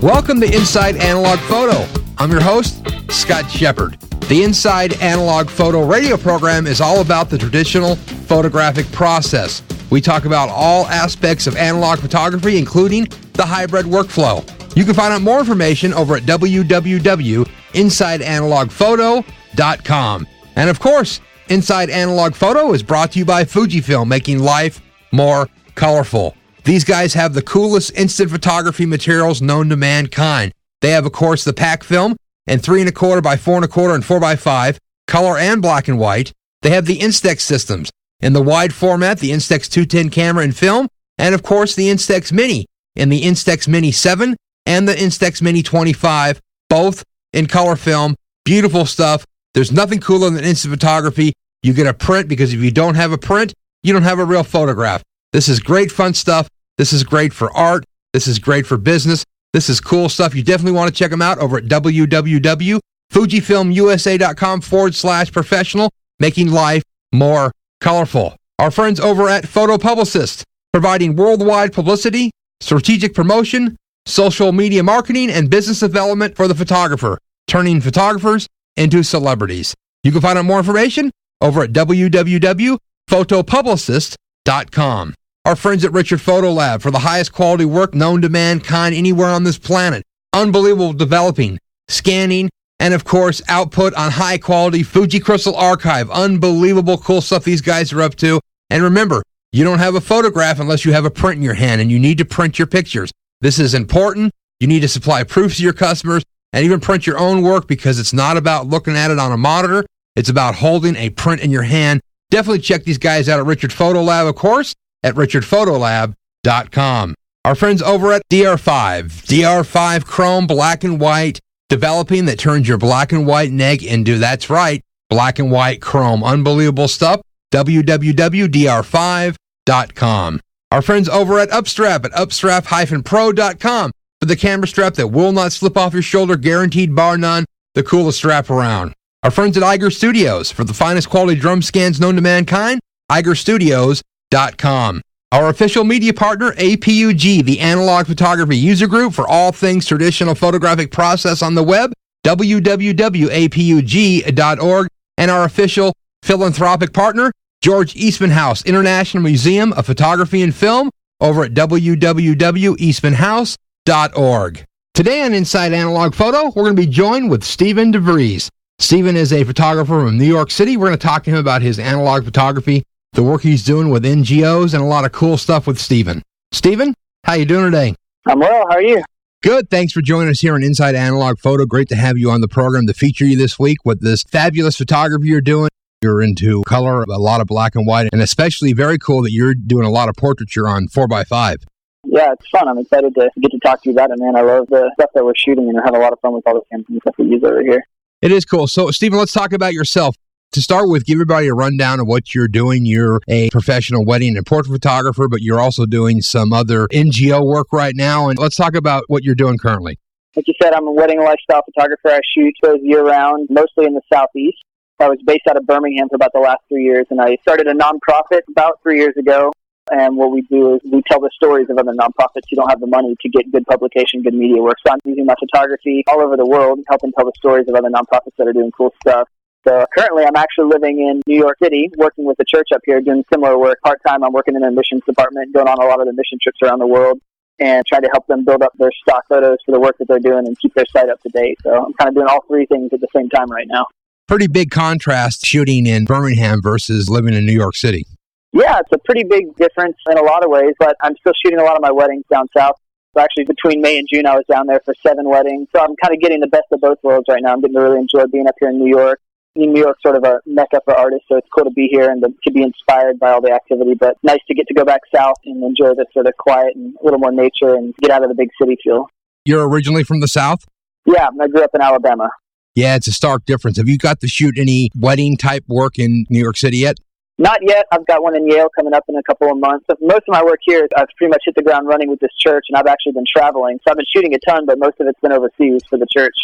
Welcome to Inside Analog Photo. I'm your host, Scott Shepard. The Inside Analog Photo radio program is all about the traditional photographic process. We talk about all aspects of analog photography, including the hybrid workflow. You can find out more information over at www.insideanalogphoto.com. And of course, Inside Analog Photo is brought to you by Fujifilm, making life more colorful. These guys have the coolest instant photography materials known to mankind. They have, of course, the pack film and 3¼ by 4¼ and 4x5, color and black and white. They have the Instax systems in the wide format, the Instax 210 camera and film, and of course the Instax Mini in the Instax Mini 7 and the Instax Mini 25, both in color film. Beautiful stuff. There's nothing cooler than instant photography. You get a print, because if you don't have a print, you don't have a real photograph. This is great fun stuff. This is great for art. This is great for business. This is cool stuff. You definitely want to check them out over at www.fujifilmusa.com/professional, making life more colorful. Our friends over at Photo Publicist, providing worldwide publicity, strategic promotion, social media marketing, and business development for the photographer, turning photographers into celebrities. You can find out more information over at www.photopublicist.com. Our friends at Richard Photo Lab, for the highest quality work known to mankind anywhere on this planet. Unbelievable developing, scanning, and of course, output on high quality Fuji Crystal Archive. Unbelievable cool stuff these guys are up to. And remember, you don't have a photograph unless you have a print in your hand, and you need to print your pictures. This is important. You need to supply proofs to your customers and even print your own work, because it's not about looking at it on a monitor. It's about holding a print in your hand. Definitely check these guys out at Richard Photo Lab, of course, at richardphotolab.com. Our friends over at DR5 Chrome Black and White, developing that turns your black and white neg into, that's right, black and white chrome. Unbelievable stuff. www.dr5.com. Our friends over at Upstrap upstrap-pro.com for the camera strap that will not slip off your shoulder, guaranteed bar none, the coolest strap around. Our friends at Iger Studios, for the finest quality drum scans known to mankind, igerstudios.com. Our official media partner, APUG, the Analog Photography User Group, for all things traditional photographic process on the web, www.apug.org. And our official philanthropic partner, George Eastman House International Museum of Photography and Film, over at www.eastmanhouse.org. Today on Inside Analog Photo, we're going to be joined with Stephen Devries. Stephen is a photographer from New York City. We're going to talk to him about his analog photography, the work he's doing with NGOs, and a lot of cool stuff with Stephen. Stephen, how you doing today? I'm well. How are you? Good. Thanks for joining us here on Inside Analog Photo. Great to have you on the program to feature you this week with this fabulous photography you're doing. You're into color, a lot of black and white, and especially very cool that you're doing a lot of portraiture on 4x5. Yeah, it's fun. I'm excited to get to talk to you about it, man. I love the stuff that we're shooting, and I have a lot of fun with all the cameras and stuff we use over here. It is cool. So, Stephen, let's talk about yourself. To start with, give everybody a rundown of what you're doing. You're a professional wedding and portrait photographer, but you're also doing some other NGO work right now. And let's talk about what you're doing currently. Like you said, I'm a wedding lifestyle photographer. I shoot those year-round, mostly in the Southeast. I was based out of Birmingham for about the last 3 years, and I started a nonprofit about 3 years ago. And what we do is we tell the stories of other nonprofits who don't have the money to get good publication, good media work. So I'm using my photography all over the world, helping tell the stories of other nonprofits that are doing cool stuff. So currently I'm actually living in New York City, working with the church up here, doing similar work. Part-time, I'm working in the missions department, going on a lot of the mission trips around the world, and trying to help them build up their stock photos for the work that they're doing and keep their site up to date. So I'm kind of doing all three things at the same time right now. Pretty big contrast shooting in Birmingham versus living in New York City. Yeah, it's a pretty big difference in a lot of ways, but I'm still shooting a lot of my weddings down south. So actually, between May and June, I was down there for 7 weddings. So I'm kind of getting the best of both worlds right now. I'm getting to really enjoy being up here in New York. New York's sort of a mecca for artists, so it's cool to be here and to be inspired by all the activity, but nice to get to go back south and enjoy this sort of quiet and a little more nature and get out of the big city feel. You're originally from the South? Yeah, I grew up in Alabama. Yeah, it's a stark difference. Have you got to shoot any wedding-type work in New York City yet? Not yet. I've got one in Yale coming up in a couple of months. Most of my work here, I've pretty much hit the ground running with this church, and I've actually been traveling. So I've been shooting a ton, but most of it's been overseas for the church.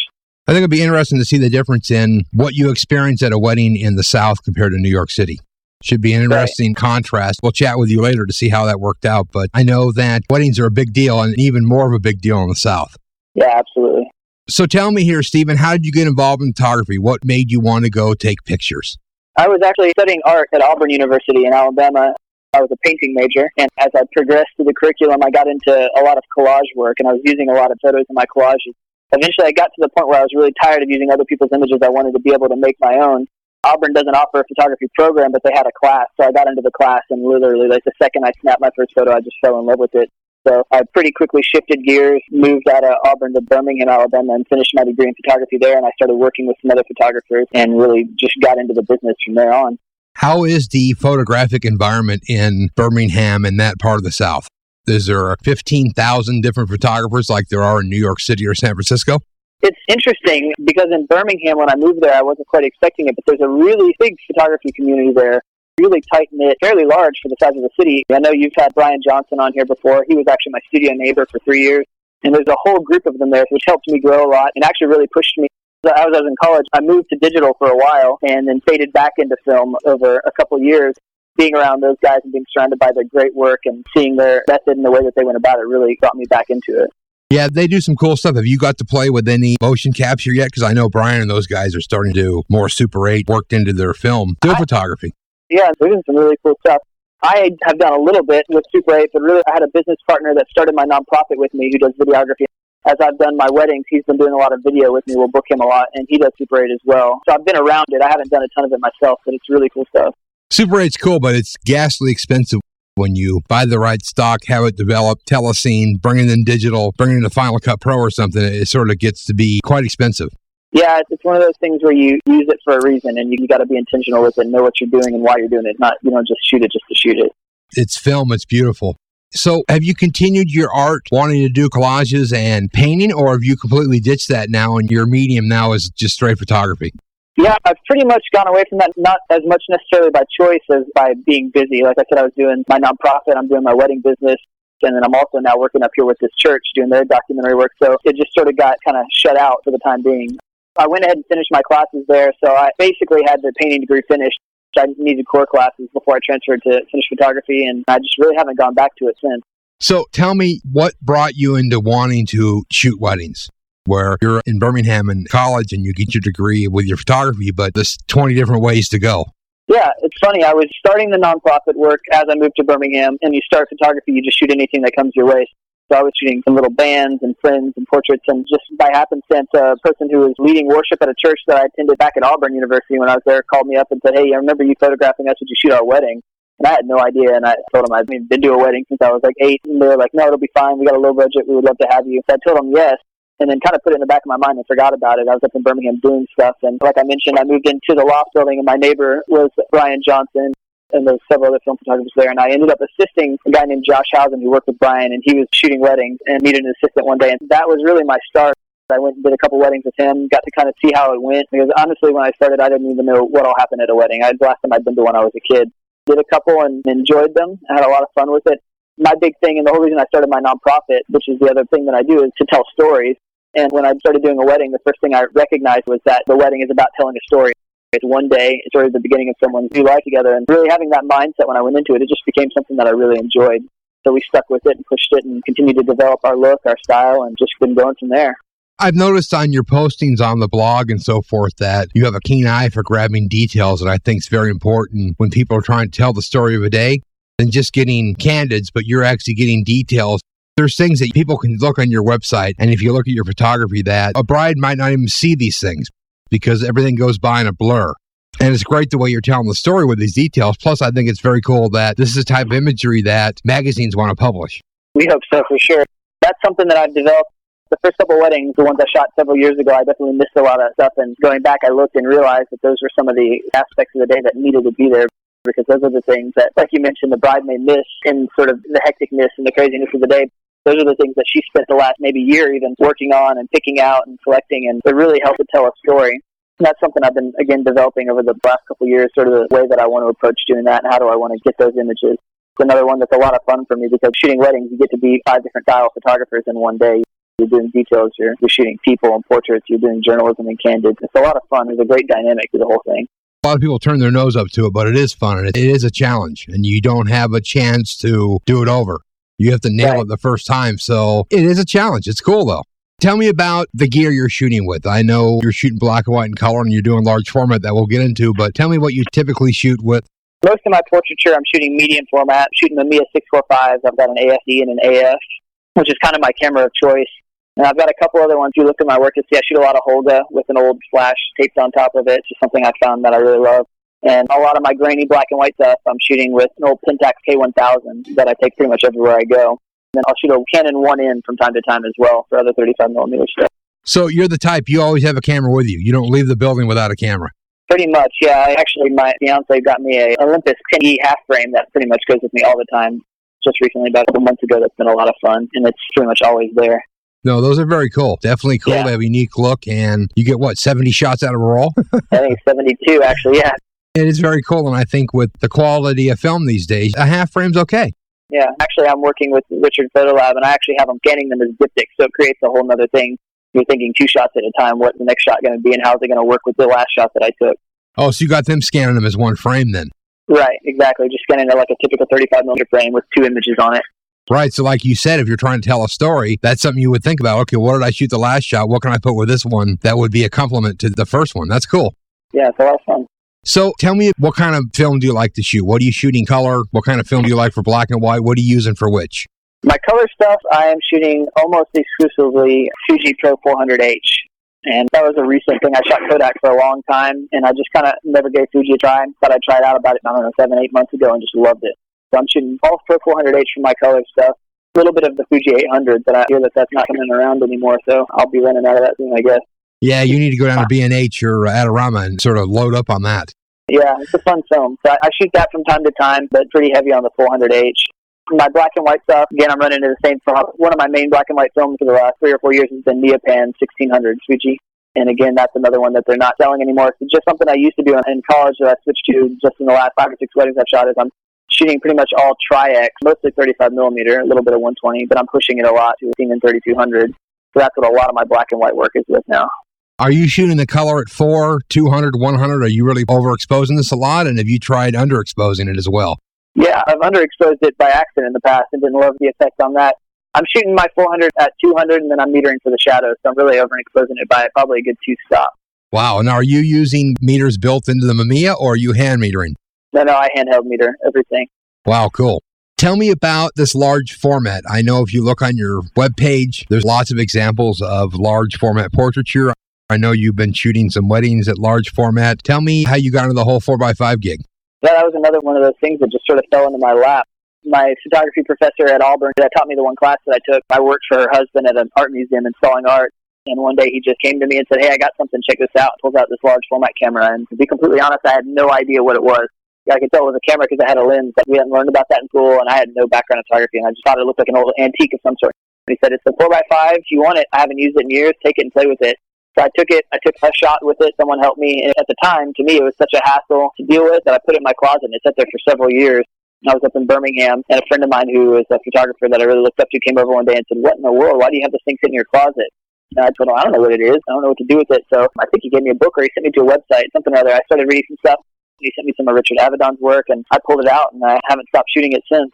I think it'd be interesting to see the difference in what you experience at a wedding in the South compared to New York City. Should be an interesting contrast. We'll chat with you later to see how that worked out, but I know that weddings are a big deal and even more of a big deal in the South. Yeah, absolutely. So tell me here, Stephen, how did you get involved in photography? What made you want to go take pictures? I was actually studying art at Auburn University in Alabama. I was a painting major, and as I progressed through the curriculum, I got into a lot of collage work, and I was using a lot of photos in my collages. Eventually, I got to the point where I was really tired of using other people's images. I wanted to be able to make my own. Auburn doesn't offer a photography program, but they had a class, so I got into the class, and literally, like the second I snapped my first photo, I just fell in love with it. So I pretty quickly shifted gears, moved out of Auburn to Birmingham, Alabama, and finished my degree in photography there, and I started working with some other photographers and really just got into the business from there on. How is the photographic environment in Birmingham and that part of the South? Is there 15,000 different photographers like there are in New York City or San Francisco? It's interesting because in Birmingham, when I moved there, I wasn't quite expecting it, but there's a really big photography community there, really tight-knit, fairly large for the size of the city. I know you've had Brian Johnson on here before. He was actually my studio neighbor for 3 years, and there's a whole group of them there, which helped me grow a lot and actually really pushed me. As I was in college, I moved to digital for a while and then faded back into film over a couple of years. Being around those guys and being surrounded by their great work and seeing their method and the way that they went about it really got me back into it. Yeah, they do some cool stuff. Have you got to play with any motion capture yet? Because I know Brian and those guys are starting to do more Super 8 worked into their film, still photography. Yeah, they're doing some really cool stuff. I have done a little bit with Super 8, but really I had a business partner that started my nonprofit with me who does videography. As I've done my weddings, he's been doing a lot of video with me. We'll book him a lot, and he does Super 8 as well. So I've been around it. I haven't done a ton of it myself, but it's really cool stuff. Super 8's cool, but it's ghastly expensive when you buy the right stock, have it developed, telescene, bring it in digital, bring it in a Final Cut Pro or something. It sort of gets to be quite expensive. Yeah, it's one of those things where you use it for a reason, and you got to be intentional with it and know what you're doing and why you're doing it. Not, just shoot it just to shoot it. It's film. It's beautiful. So have you continued your art, wanting to do collages and painting, or have you completely ditched that now and your medium now is just straight photography? Yeah, I've pretty much gone away from that, not as much necessarily by choice as by being busy. Like I said, I was doing my nonprofit, I'm doing my wedding business, and then I'm also now working up here with this church doing their documentary work. So it just sort of got kind of shut out for the time being. I went ahead and finished my classes there, so I basically had the painting degree finished. I needed core classes before I transferred to finish photography, and I just really haven't gone back to it since. So tell me, what brought you into wanting to shoot weddings, where you're in Birmingham in college and you get your degree with your photography, but there's 20 different ways to go? Yeah, it's funny. I was starting the nonprofit work as I moved to Birmingham, and you start photography, you just shoot anything that comes your way. So I was shooting some little bands and friends and portraits, and just by happenstance, a person who was leading worship at a church that I attended back at Auburn University when I was there called me up and said, "Hey, I remember you photographing us. Would you shoot our wedding?" And I had no idea, and I told them I'd been to a wedding since I was like 8, and they were like, "No, it'll be fine. We got a low budget. We would love to have you." So I told them yes, and then kind of put it in the back of my mind and forgot about it. I was up in Birmingham doing stuff, and like I mentioned, I moved into the loft building, and my neighbor was Brian Johnson, and there's several other film photographers there, and I ended up assisting a guy named Josh Housen who worked with Brian, and he was shooting weddings and needed an assistant one day, and that was really my start. I went and did a couple weddings with him, got to kind of see how it went, because honestly, when I started, I didn't even know what all happened at a wedding. The last time I'd been to one, I was a kid. Did a couple and enjoyed them. I had a lot of fun with it. My big thing, and the whole reason I started my nonprofit, which is the other thing that I do, is to tell stories. And when I started doing a wedding, the first thing I recognized was that the wedding is about telling a story. It's one day, it's sort of the beginning of someone's new life together, and really having that mindset when I went into it, it just became something that I really enjoyed. So we stuck with it and pushed it and continued to develop our look, our style, and just been going from there. I've noticed on your postings on the blog and so forth that you have a keen eye for grabbing details, and I think it's very important when people are trying to tell the story of a day than just getting candids, but you're actually getting details. There's things that people can look on your website, and if you look at your photography, that a bride might not even see these things because everything goes by in a blur. And it's great the way you're telling the story with these details. Plus, I think it's very cool that this is the type of imagery that magazines want to publish. We hope so, for sure. That's something that I've developed. The first couple weddings, the ones I shot several years ago, I definitely missed a lot of stuff. And going back, I looked and realized that those were some of the aspects of the day that needed to be there, because those are the things that, like you mentioned, the bride may miss in sort of the hecticness and the craziness of the day. Those are the things that she spent the last maybe year even working on and picking out and selecting, and it really helped to tell a story. And that's something I've been, again, developing over the last couple of years, sort of the way that I want to approach doing that and how do I want to get those images. It's another one that's a lot of fun for me, because shooting weddings, you get to be 5 different style photographers in one day. You're doing details, you're shooting people and portraits, you're doing journalism and candid. It's a lot of fun. There's a great dynamic to the whole thing. A lot of people turn their nose up to it, but it is fun, and it is a challenge, and you don't have a chance to do it over. You have to nail it the first time, so it is a challenge. It's cool, though. Tell me about the gear you're shooting with. I know you're shooting black and white and color and you're doing large format that we'll get into, but tell me what you typically shoot with. Most of my portraiture, I'm shooting medium format. I'm shooting the Mamiya 645s. I've got an AFD and an AF, which is kind of my camera of choice. And I've got a couple other ones. If you look at my work, you see I shoot a lot of Holga with an old flash taped on top of it. It's just something I found that I really love. And a lot of my grainy black and white stuff, I'm shooting with an old Pentax K1000 that I take pretty much everywhere I go. And then I'll shoot a Canon 1N from time to time as well for other 35mm stuff. So you're the type, you always have a camera with you. You don't leave the building without a camera. Pretty much, yeah. Actually, my fiance got me a Olympus 10E half frame that pretty much goes with me all the time. Just recently, about a couple months ago, that's been a lot of fun, and it's pretty much always there. No, those are very cool. Definitely cool. Yeah. They have a unique look, and you get, 70 shots out of a roll? I think 72, actually, yeah. It is very cool, and I think with the quality of film these days, a half frame's okay. Yeah, actually, I'm working with Richard Photolab, and I actually have them scanning them as diptychs, so it creates a whole other thing. You're thinking 2 shots at a time, what's the next shot going to be, and how's it going to work with the last shot that I took. Oh, so you got them scanning them as one frame then? Right, exactly. Just scanning it like a typical 35mm frame with 2 images on it. Right, so like you said, if you're trying to tell a story, that's something you would think about. Okay, what did I shoot the last shot? What can I put with this one that would be a complement to the first one? That's cool. Yeah, it's a lot of fun. So tell me, what kind of film do you like to shoot? What do you shoot in color? What kind of film do you like for black and white? What are you using for which? My color stuff, I am shooting almost exclusively Fuji Pro 400H. And that was a recent thing. I shot Kodak for a long time, and I just kind of never gave Fuji a try. Thought I'd try it out about, 7, 8 months ago and just loved it. So I'm shooting all Pro 400H for my color stuff. A little bit of the Fuji 800, but I hear that that's not coming around anymore, so I'll be running out of that soon, I guess. Yeah, you need to go down to B&H or Adorama and sort of load up on that. Yeah, it's a fun film. So I shoot that from time to time, but pretty heavy on the 400H. My black and white stuff, again, I'm running into the same film. One of my main black and white films for the last 3 or 4 years has been Neopan 1600 Fuji. And again, that's another one that they're not selling anymore. It's just something I used to do in college that I switched to just in the last 5 or 6 weddings I've shot. Is I'm shooting pretty much all Tri-X, mostly 35mm, a little bit of 120, but I'm pushing it a lot to 18 and 3200. So that's what a lot of my black and white work is with now. Are you shooting the color at 4, 200, 100? Are you really overexposing this a lot? And have you tried underexposing it as well? Yeah, I've underexposed it by accident in the past and didn't love the effect on that. I'm shooting my 400 at 200, and then I'm metering for the shadows, so I'm really overexposing it by probably a good 2 stop. Wow. Now, are you using meters built into the Mamiya, or are you hand metering? No, I handheld meter everything. Wow, cool. Tell me about this large format. I know if you look on your webpage, there's lots of examples of large format portraiture. I know you've been shooting some weddings at large format. Tell me how you got into the whole 4x5 gig. Yeah, that was another one of those things that just sort of fell into my lap. My photography professor at Auburn that taught me the one class that I took. I worked for her husband at an art museum installing art. And one day he just came to me and said, "Hey, I got something. Check this out." Pulls out this large format camera. And to be completely honest, I had no idea what it was. I could tell it was a camera because it had a lens. But we hadn't learned about that in school, and I had no background in photography. And I just thought it looked like an old antique of some sort. And he said, "It's a 4x5. If you want it, I haven't used it in years. Take it and play with it." So I took it. I took a shot with it. Someone helped me. And at the time, to me, it was such a hassle to deal with that I put it in my closet. And it sat there for several years. I was up in Birmingham, and a friend of mine who was a photographer that I really looked up to came over one day and said, "What in the world? Why do you have this thing sitting in your closet?" And I told him, "I don't know what it is. I don't know what to do with it." So I think he gave me a book, or he sent me to a website, something or other. I started reading some stuff. He sent me some of Richard Avedon's work, and I pulled it out, and I haven't stopped shooting it since.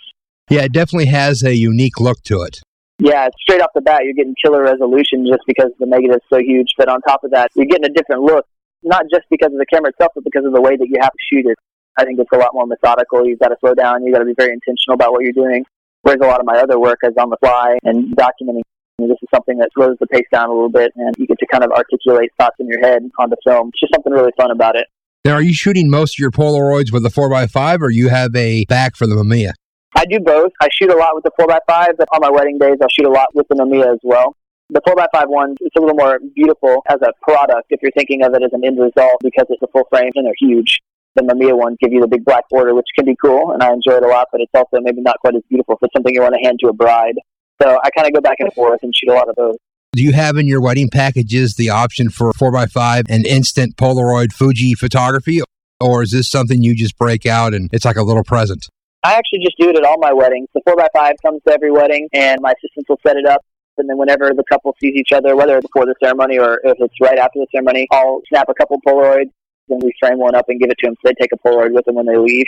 Yeah, it definitely has a unique look to it. Yeah, straight off the bat, you're getting killer resolution just because the negative's so huge. But on top of that, you're getting a different look, not just because of the camera itself, but because of the way that you have to shoot it. I think it's a lot more methodical. You've got to slow down. You've got to be very intentional about what you're doing. Whereas a lot of my other work is on the fly and documenting. This is something that slows the pace down a little bit, and you get to kind of articulate thoughts in your head on the film. It's just something really fun about it. Now, are you shooting most of your Polaroids with the 4x5, or you have a back for the Mamiya? I do both. I shoot a lot with the 4x5, but on my wedding days, I'll shoot a lot with the Mamiya as well. The 4x5 one, it's a little more beautiful as a product if you're thinking of it as an end result because it's a full frame and they're huge. The Mamiya ones give you the big black border, which can be cool, and I enjoy it a lot, but it's also maybe not quite as beautiful if it's something you want to hand to a bride. So I kind of go back and forth and shoot a lot of those. Do you have in your wedding packages the option for 4x5 and instant Polaroid Fuji photography, or is this something you just break out and it's like a little present? I actually just do it at all my weddings. The 4x5 comes to every wedding, and my assistants will set it up. And then whenever the couple sees each other, whether it's before the ceremony or if it's right after the ceremony, I'll snap a couple Polaroids, and we frame one up and give it to them so they take a Polaroid with them when they leave.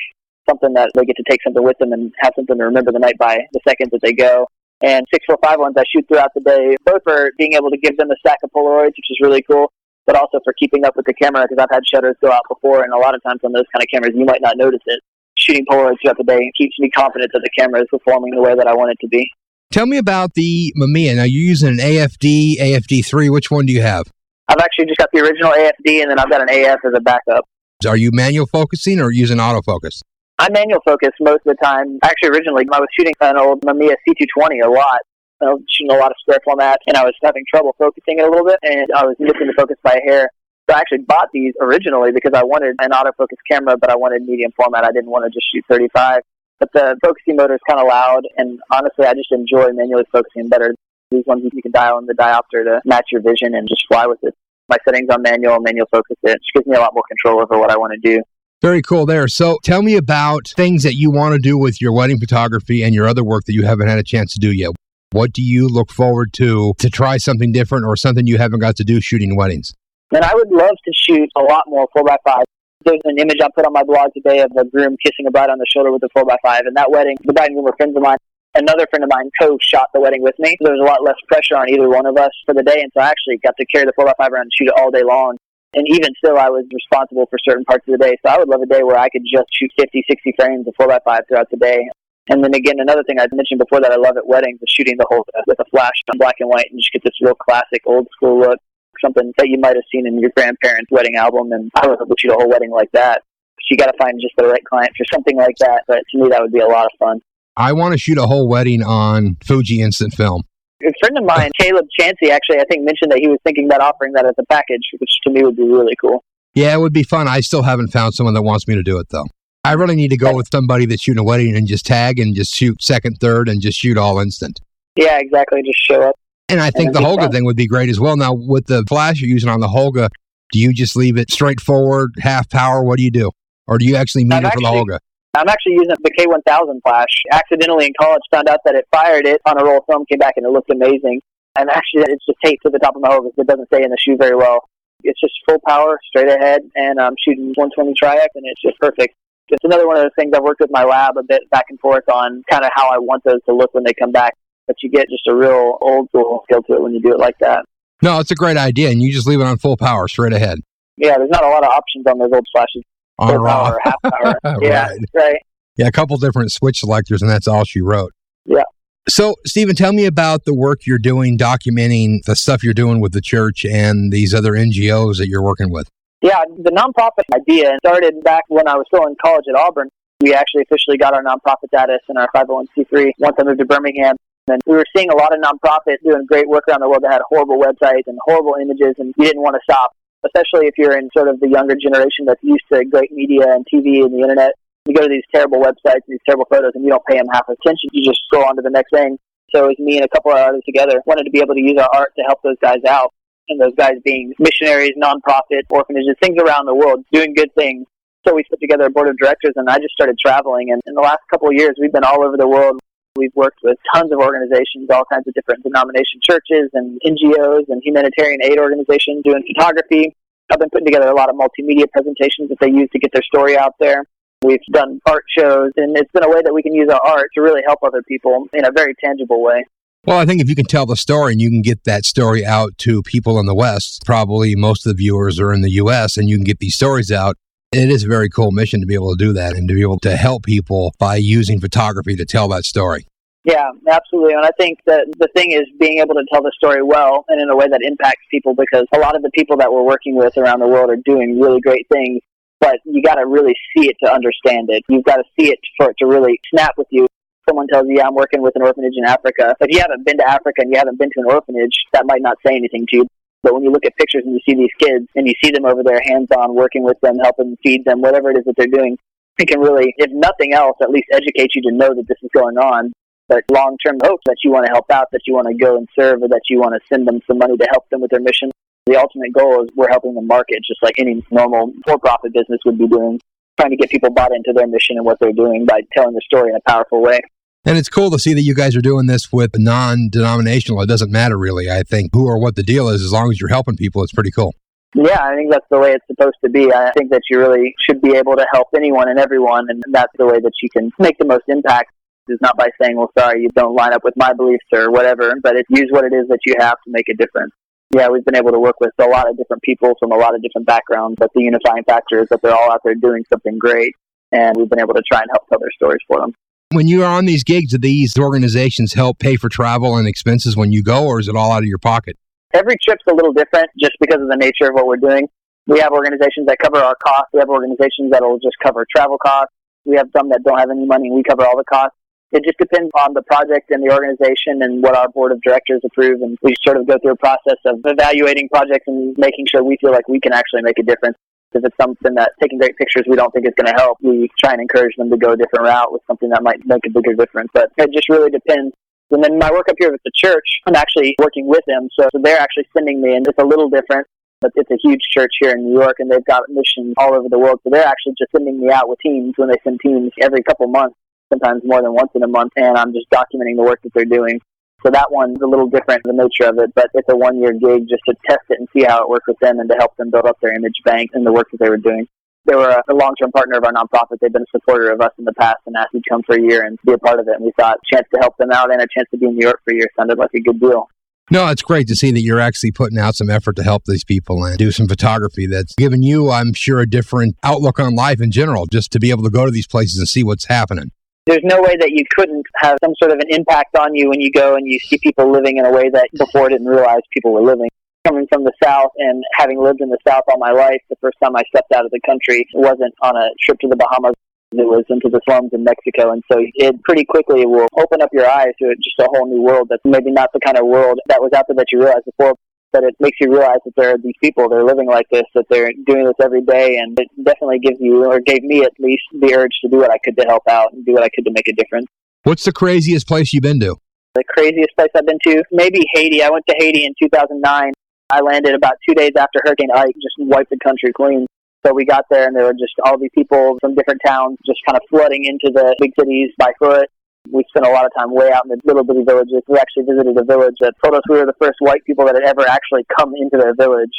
Something that they get to take something with them and have something to remember the night by the second that they go. and 645 ones I shoot throughout the day, both for being able to give them a stack of Polaroids, which is really cool, but also for keeping up with the camera, because I've had shutters go out before, and a lot of times on those kind of cameras, you might not notice it. Shooting Polaroids throughout the day keeps me confident that the camera is performing the way that I want it to be. Tell me about the Mamiya. Now, you're using an AFD, AFD3. Which one do you have? I've actually just got the original AFD, and then I've got an AF as a backup. Are you manual focusing or using autofocus? I'm manual focused most of the time. Actually, originally, I was shooting an old Mamiya C220 a lot. I was shooting a lot of square format, and I was having trouble focusing it a little bit, and I was missing the focus by a hair. So I actually bought these originally because I wanted an autofocus camera, but I wanted medium format. I didn't want to just shoot 35. But the focusing motor is kind of loud, and honestly, I just enjoy manually focusing better. These ones you can dial in the diopter to match your vision and just fly with it. My settings on manual focus it. It just gives me a lot more control over what I want to do. Very cool there. So tell me about things that you want to do with your wedding photography and your other work that you haven't had a chance to do yet. What do you look forward to try something different or something you haven't got to do shooting weddings? And I would love to shoot a lot more 4x5. There's an image I put on my blog today of a groom kissing a bride on the shoulder with a 4x5. And that wedding, the bride and groom were friends of mine. Another friend of mine co-shot the wedding with me. So there was a lot less pressure on either one of us for the day. And so I actually got to carry the 4x5 around and shoot it all day long. And even still, I was responsible for certain parts of the day. So I would love a day where I could just shoot 50, 60 frames of 4x5 throughout the day. And then again, another thing I mentioned before that I love at weddings is shooting the whole with a flash on black and white and just get this real classic old school look. Something that you might have seen in your grandparents' wedding album. And I would love to shoot a whole wedding like that. You got to find just the right client for something like that. But to me, that would be a lot of fun. I want to shoot a whole wedding on Fuji Instant Film. A friend of mine, Caleb Chansey, actually, I think mentioned that he was thinking about offering that as a package, which to me would be really cool. Yeah, it would be fun. I still haven't found someone that wants me to do it, though. I really need to go with somebody that's shooting a wedding and just tag and just shoot second, third, and just shoot all instant. Yeah, exactly. Just show up. And I think the Holga thing would be great as well. Now, with the flash you're using on the Holga, do you just leave it straightforward, half power? What do you do? Or do you actually meter for the Holga? I'm actually using the K1000 flash. Accidentally in college found out that it fired it on a roll of film, came back and it looked amazing. And actually it's just taped to the top of my Holga. It doesn't stay in the shoe very well. It's just full power, straight ahead, and I'm shooting 120 Triac, and it's just perfect. It's another one of those things I've worked with my lab a bit back and forth on kind of how I want those to look when they come back. But you get just a real old school feel to it when you do it like that. No, it's a great idea, and you just leave it on full power, straight ahead. Yeah, there's not a lot of options on those old flashes. On full power, half power. Yeah, right. Yeah, a couple different switch selectors, and that's all she wrote. Yeah. So, Stephen, tell me about the work you're doing, documenting the stuff you're doing with the church and these other NGOs that you're working with. Yeah, the nonprofit idea started back when I was still in college at Auburn. We actually officially got our nonprofit status and our 501c3 once I moved to Birmingham. And we were seeing a lot of nonprofits doing great work around the world that had horrible websites and horrible images, and you didn't want to stop, especially if you're in sort of the younger generation that's used to great media and TV and the internet. You go to these terrible websites, these terrible photos, and you don't pay them half attention. You just scroll on to the next thing. So it was me and a couple of others together wanted to be able to use our art to help those guys out. And those guys being missionaries, nonprofits, orphanages, things around the world, doing good things. So we put together a board of directors, and I just started traveling. And in the last couple of years, we've been all over the world. We've worked with tons of organizations, all kinds of different denomination churches and NGOs and humanitarian aid organizations doing photography. I've been putting together a lot of multimedia presentations that they use to get their story out there. We've done art shows, and it's been a way that we can use our art to really help other people in a very tangible way. Well, I think if you can tell the story and you can get that story out to people in the West, probably most of the viewers are in the U.S., and you can get these stories out, it is a very cool mission to be able to do that and to be able to help people by using photography to tell that story. Yeah, absolutely. And I think that the thing is being able to tell the story well and in a way that impacts people, because a lot of the people that we're working with around the world are doing really great things, but you got to really see it to understand it. You've got to see it for it to really snap with you. Someone tells you, yeah, I'm working with an orphanage in Africa. If you haven't been to Africa and you haven't been to an orphanage, that might not say anything to you. But when you look at pictures and you see these kids and you see them over there hands-on, working with them, helping feed them, whatever it is that they're doing, it can really, if nothing else, at least educate you to know that this is going on. But long-term hope that you want to help out, that you want to go and serve, or that you want to send them some money to help them with their mission. The ultimate goal is we're helping them market, just like any normal for-profit business would be doing, trying to get people bought into their mission and what they're doing by telling their story in a powerful way. And it's cool to see that you guys are doing this with non-denominational. It doesn't matter really, I think, who or what the deal is. As long as you're helping people, it's pretty cool. Yeah, I think that's the way it's supposed to be. I think that you really should be able to help anyone and everyone, and that's the way that you can make the most impact. It's not by saying, well, sorry, you don't line up with my beliefs or whatever, but it's use what it is that you have to make a difference. Yeah, we've been able to work with a lot of different people from a lot of different backgrounds, but the unifying factor is that they're all out there doing something great, and we've been able to try and help tell their stories for them. When you're on these gigs, do these organizations help pay for travel and expenses when you go, or is it all out of your pocket? Every trip's a little different just because of the nature of what we're doing. We have organizations that cover our costs. We have organizations that will just cover travel costs. We have some that don't have any money, and we cover all the costs. It just depends on the project and the organization and what our board of directors approve. And we sort of go through a process of evaluating projects and making sure we feel like we can actually make a difference. If it's something that taking great pictures we don't think is going to help, we try and encourage them to go a different route with something that might make a bigger difference. But it just really depends. And then my work up here with the church, I'm actually working with them. So they're actually sending me, and it's a little different. But it's a huge church here in New York, and they've got missions all over the world. So they're actually just sending me out with teams when they send teams every couple months, sometimes more than once in a month, and I'm just documenting the work that they're doing. So that one's a little different, the nature of it, but it's a one-year gig just to test it and see how it works with them and to help them build up their image bank and the work that they were doing. They were a long-term partner of our nonprofit. They've been a supporter of us in the past and asked me to come for a year and be a part of it. And we thought a chance to help them out and a chance to be in New York for a year sounded like a good deal. No, it's great to see that you're actually putting out some effort to help these people and do some photography that's given you, I'm sure, a different outlook on life in general, just to be able to go to these places and see what's happening. There's no way that you couldn't have some sort of an impact on you when you go and you see people living in a way that before I didn't realize people were living. Coming from the South and having lived in the South all my life, the first time I stepped out of the country wasn't on a trip to the Bahamas. It was into the slums in Mexico. And so it pretty quickly will open up your eyes to just a whole new world that's maybe not the kind of world that was out there that you realized before. But it makes you realize that there are these people that are living like this, that they're doing this every day, and it definitely gives you, or gave me at least, the urge to do what I could to help out and do what I could to make a difference. What's the craziest place you've been to? The craziest place I've been to? Maybe Haiti. I went to Haiti in 2009. I landed about 2 days after Hurricane Ike just wiped the country clean. So we got there, and there were just all these people from different towns just kind of flooding into the big cities by foot. We spent a lot of time way out in the little bitty villages. We actually visited a village that told us we were the first white people that had ever actually come into their village.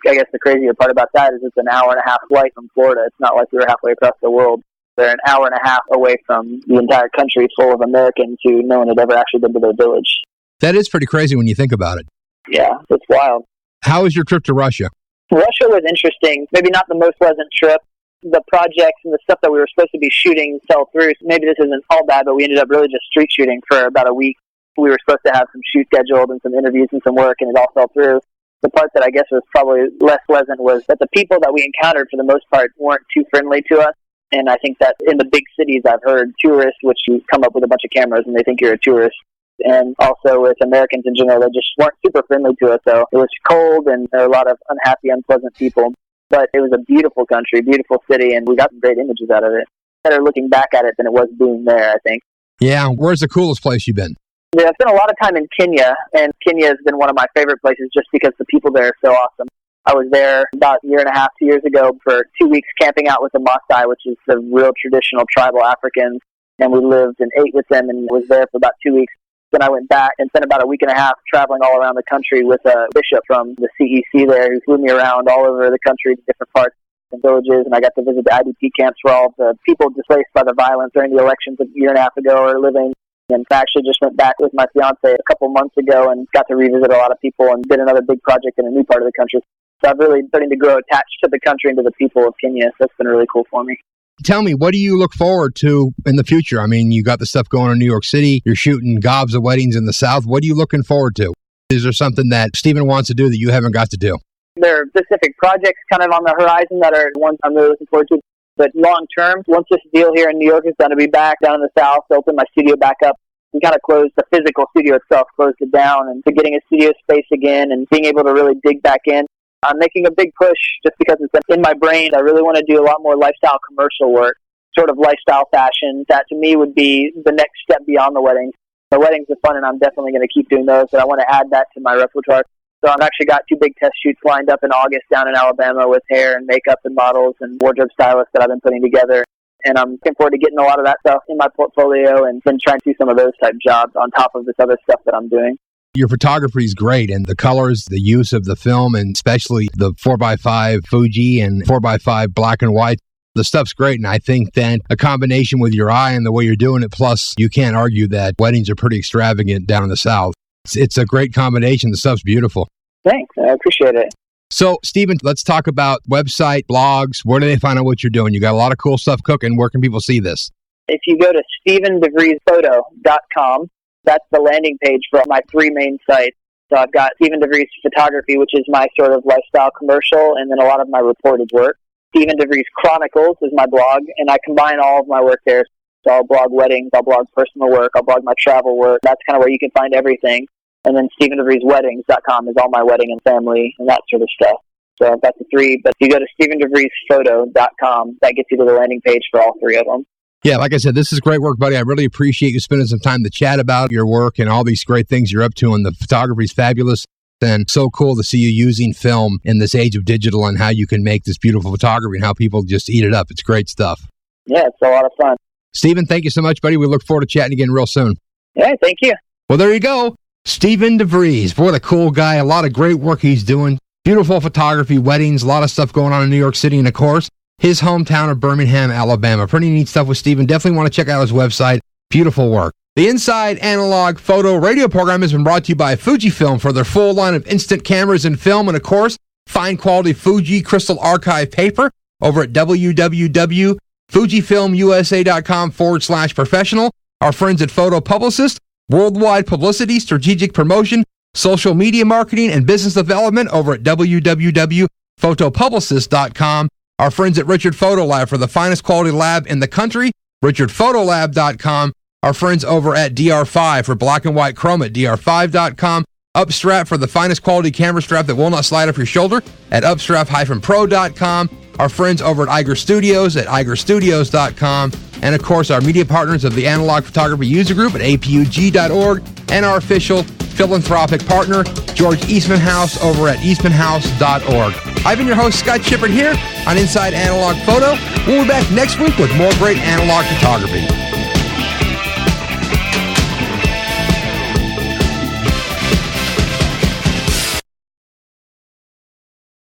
I guess the crazier part about that is it's an hour and a half flight from Florida. It's not like we were halfway across the world. They're an hour and a half away from the entire country full of Americans who no one had ever actually been to their village. That is pretty crazy when you think about it. Yeah, it's wild. How was your trip to Russia? Russia was interesting. Maybe not the most pleasant trip. The projects and the stuff that we were supposed to be shooting fell through. Maybe this isn't all bad, but we ended up really just street shooting for about a week. We were supposed to have some shoots scheduled and some interviews and some work, and it all fell through. The part that I guess was probably less pleasant was that the people that we encountered, for the most part, weren't too friendly to us. And I think that in the big cities, I've heard tourists, which you come up with a bunch of cameras and they think you're a tourist. And also with Americans in general, they just weren't super friendly to us. So it was cold, and there were a lot of unhappy, unpleasant people. But it was a beautiful country, beautiful city, and we got some great images out of it. Better looking back at it than it was being there, I think. Yeah, where's the coolest place you've been? Yeah, I've spent a lot of time in Kenya, and Kenya has been one of my favorite places just because the people there are so awesome. I was there about a year and a half, 2 years ago for 2 weeks camping out with the Maasai, which is the real traditional tribal Africans, and we lived and ate with them and was there for about 2 weeks. Then I went back and spent about a week and a half traveling all around the country with a bishop from the CEC there who flew me around all over the country to different parts and villages, and I got to visit the IDP camps where all the people displaced by the violence during the elections a year and a half ago are living. And I actually just went back with my fiance a couple months ago and got to revisit a lot of people and did another big project in a new part of the country. So I'm really starting to grow attached to the country and to the people of Kenya. So that's been really cool for me. Tell me, what do you look forward to in the future? I mean, you got the stuff going in New York City. You're shooting gobs of weddings in the South. What are you looking forward to? Is there something that Stephen wants to do that you haven't got to do? There are specific projects kind of on the horizon that are ones I'm really looking forward to. But long term, once this deal here in New York is done, to be back down in the South, to open my studio back up. We kind of closed the physical studio itself, closed it down, and to getting a studio space again and being able to really dig back in. I'm making a big push just because it's in my brain. I really want to do a lot more lifestyle commercial work, sort of lifestyle fashion. That to me would be the next step beyond the weddings. The weddings are fun, and I'm definitely going to keep doing those, but I want to add that to my repertoire. So I've actually got 2 big test shoots lined up in August down in Alabama with hair and makeup and models and wardrobe stylists that I've been putting together. And I'm looking forward to getting a lot of that stuff in my portfolio and then trying to do some of those type jobs on top of this other stuff that I'm doing. Your photography is great, and the colors, the use of the film, and especially the 4x5 Fuji and 4x5 black and white. The stuff's great, and I think that a combination with your eye and the way you're doing it, plus you can't argue that weddings are pretty extravagant down in the South. It's a great combination. The stuff's beautiful. Thanks. I appreciate it. So, Stephen, let's talk about website, blogs. Where do they find out what you're doing? You got a lot of cool stuff cooking. Where can people see this? If you go to StephenDevriesphoto.com, that's the landing page for my three main sites. So I've got Stephen Devries Photography, which is my sort of lifestyle commercial, and then a lot of my reported work. Stephen Devries Chronicles is my blog, and I combine all of my work there. So I'll blog weddings, I'll blog personal work, I'll blog my travel work. That's kind of where you can find everything. And then StephenDevriesWeddings.com is all my wedding and family and that sort of stuff. So I've got the three, but if you go to StephenDevriesphoto.com, that gets you to the landing page for all three of them. Yeah, like I said, this is great work, buddy. I really appreciate you spending some time to chat about your work and all these great things you're up to, and the photography is fabulous. And so cool to see you using film in this age of digital and how you can make this beautiful photography and how people just eat it up. It's great stuff. Yeah, it's a lot of fun. Stephen, thank you so much, buddy. We look forward to chatting again real soon. Yeah, thank you. Well, there you go. Stephen Devries. Boy, what a cool guy. A lot of great work he's doing. Beautiful photography, weddings, a lot of stuff going on in New York City, and of course, his hometown of Birmingham, Alabama. Pretty neat stuff with Stephen. Definitely want to check out his website. Beautiful work. The Inside Analog Photo radio program has been brought to you by Fujifilm for their full line of instant cameras and film, and of course, fine quality Fuji Crystal Archive paper over at www.fujifilmusa.com/professional. Our friends at Photo Publicist, worldwide publicity, strategic promotion, social media marketing, and business development over at www.photopublicist.com. Our friends at Richard Photo Lab for the finest quality lab in the country, richardphotolab.com. Our friends over at DR5 for black and white chrome at dr5.com. Upstrap for the finest quality camera strap that will not slide off your shoulder at upstrap-pro.com. Our friends over at Iger Studios at igerstudios.com. And of course, our media partners of the Analog Photography User Group at apug.org, and our official philanthropic partner, George Eastman House over at eastmanhouse.org. I've been your host, Scott Shippert, here on Inside Analog Photo. We'll be back next week with more great analog photography.